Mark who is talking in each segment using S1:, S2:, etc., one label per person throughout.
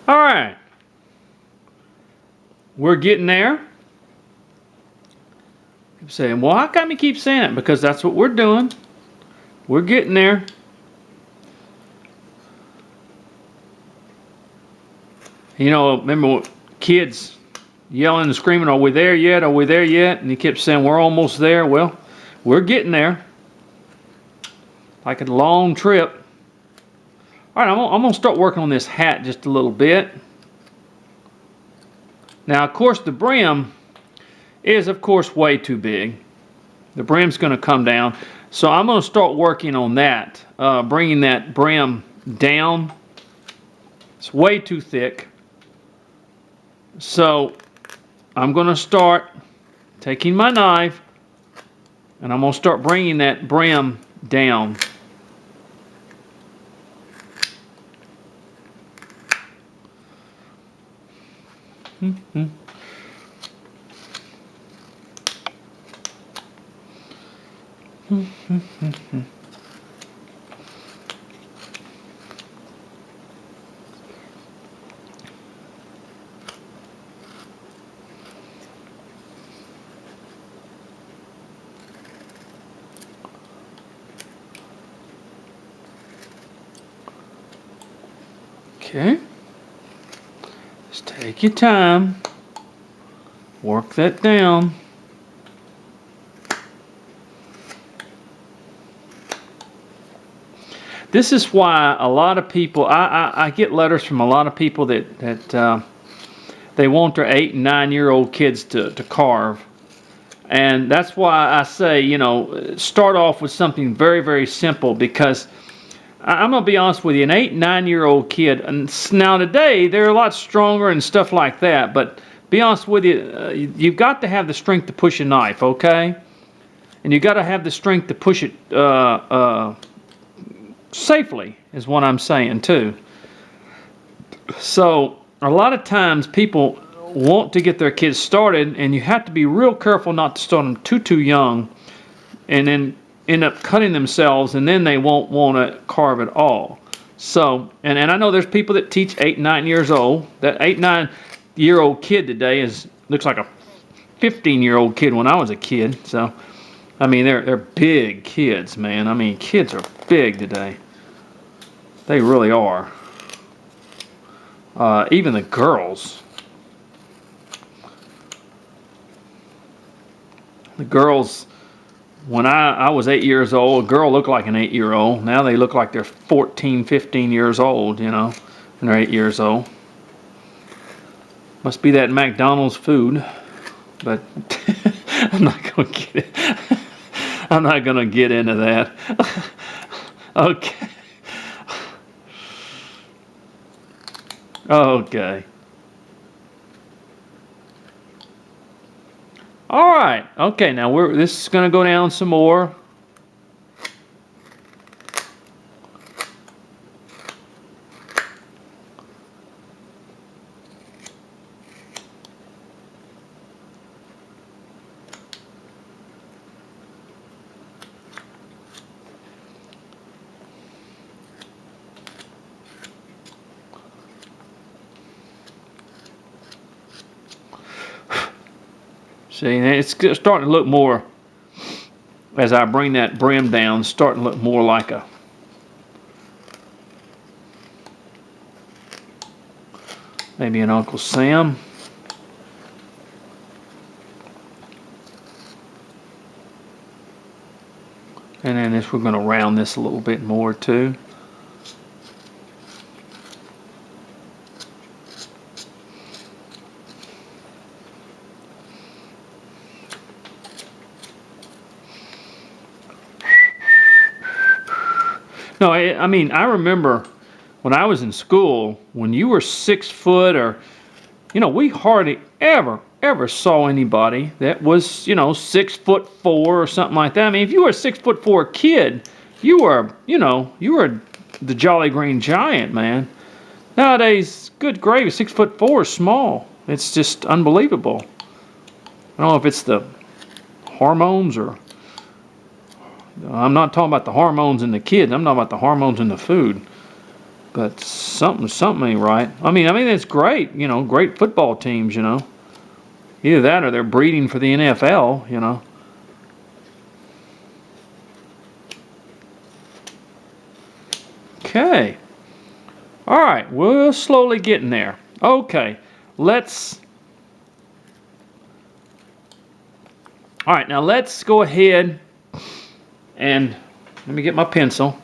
S1: All right. We're getting there. Keep saying, well, how come you keep saying it? Because that's what we're doing. We're getting there. You know, remember kids yelling and screaming, are we there yet? Are we there yet? And he kept saying, we're almost there. Well, we're getting there. Like a long trip. All right, I'm going to start working on this hat just a little bit. Now, of course, the brim is, of course, way too big. The brim's going to come down. So I'm going to start working on that, bringing that brim down. It's way too thick. So I'm going to start taking my knife and I'm going to start bringing that brim down. Okay. Just take your time. Work that down. This is why a lot of people, I get letters from a lot of people that they want their 8 and 9-year-old kids to carve. And that's why I say, you know, start off with something very, very simple, because I'm going to be honest with you, an 8 and 9-year-old kid, and now today they're a lot stronger and stuff like that, but be honest with you, you've got to have the strength to push a knife, okay? And you've got to have the strength to push it safely, is what I'm saying too. So a lot of times people want to get their kids started, and you have to be real careful not to start them too young and then end up cutting themselves, and then they won't want to carve at all. So, and I know there's people that teach 8, 9 years old. That 8, 9-year-old kid today looks like a 15-year-old kid when I was a kid. So, I mean, they're big kids, man. I mean, kids are big today. They really are. Even the girls. The girls, when I was 8 years old, a girl looked like an 8-year-old. Now they look like they're 14, 15 years old, you know, and they're 8 years old. Must be that McDonald's food, but I'm not going to get it. I'm not going to get into that. Okay. Okay. All right. Okay, now this is going to go down some more. See, it's starting to look more, as I bring that brim down, starting to look more like maybe an Uncle Sam. And then we're going to round this a little bit more too. No, I mean, I remember when I was in school, when you were 6 foot, or, you know, we hardly ever saw anybody that was, you know, 6'4" or something like that. I mean, if you were a 6'4" kid, you were, you know, you were the Jolly Green Giant, man. Nowadays, good gravy, 6'4" is small. It's just unbelievable. I don't know if it's the hormones or... I'm not talking about the hormones in the kids. I'm talking about the hormones in the food. But something ain't right. I mean, it's great, you know, great football teams, you know. Either that or they're breeding for the NFL, you know. Okay. All right, we're slowly getting there. Okay, let's... All right, now let's go ahead and... Let me get my pencil.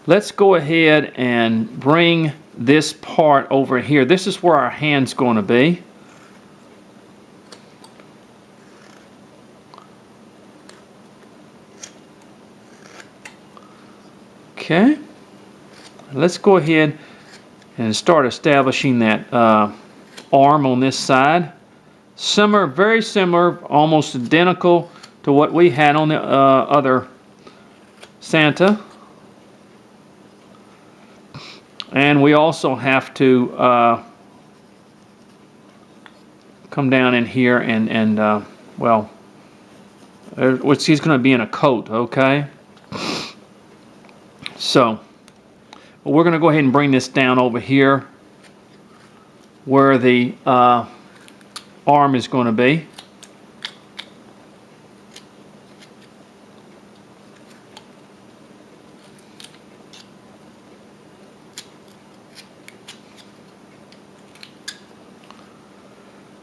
S1: Let's go ahead and bring this part over here. This is where our hand's going to be. Okay. Let's go ahead and start establishing that arm on this side. Similar, very similar, almost identical to what we had on the other Santa. And we also have to come down in here and well, he's going to be in a coat, okay? So, we're going to go ahead and bring this down over here where the arm is going to be.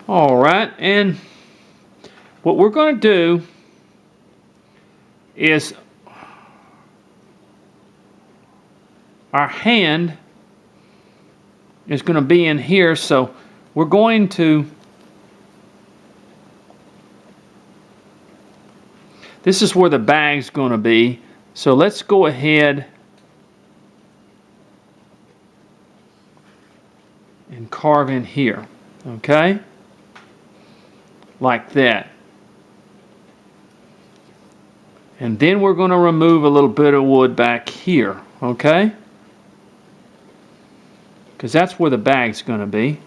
S1: All right, and what we're going to do is our hand is going to be in here, so we're going to, this is where the bag's going to be, so let's go ahead and carve in here, okay? Like that. And then we're going to remove a little bit of wood back here, okay? Because that's where the bag's going to be.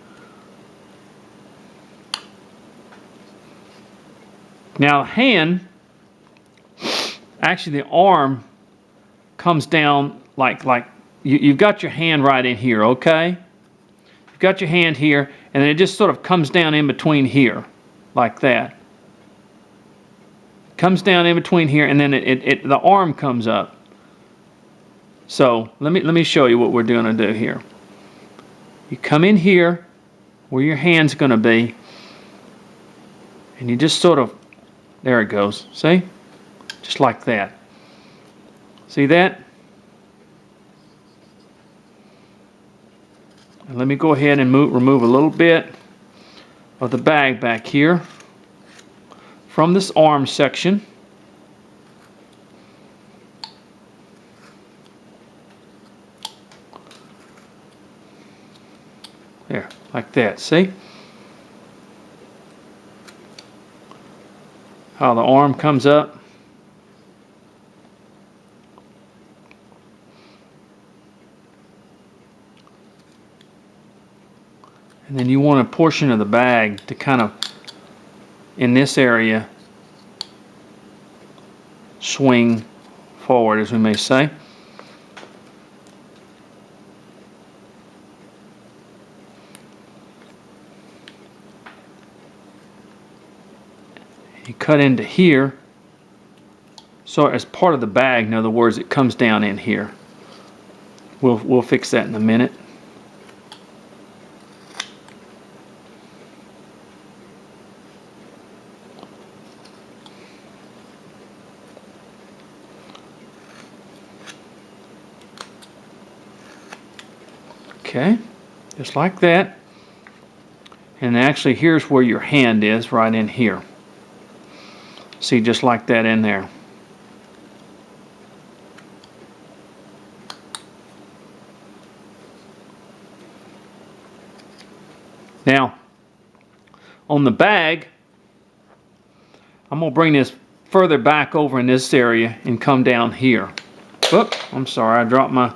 S1: Now the hand, actually the arm comes down like you've got your hand right in here, okay? You've got your hand here, and then it just sort of comes down in between here. Like that. Comes down in between here, and then the arm comes up. So let me show you what we're going to do here. You come in here where your hand's going to be, and you just sort of, there it goes. See? Just like that. See that? And let me go ahead and remove a little bit of the bag back here from this arm section. There, like that, see? How the arm comes up. And then you want a portion of the bag to kind of, in this area, swing forward, as we may say. You cut into here, so as part of the bag, in other words, it comes down in here. We'll fix that in a minute. Okay, just like that. And actually here's where your hand is, right in here. See, just like that in there. Now, on the bag, I'm going to bring this further back over in this area and come down here. Oop, I'm sorry, I dropped my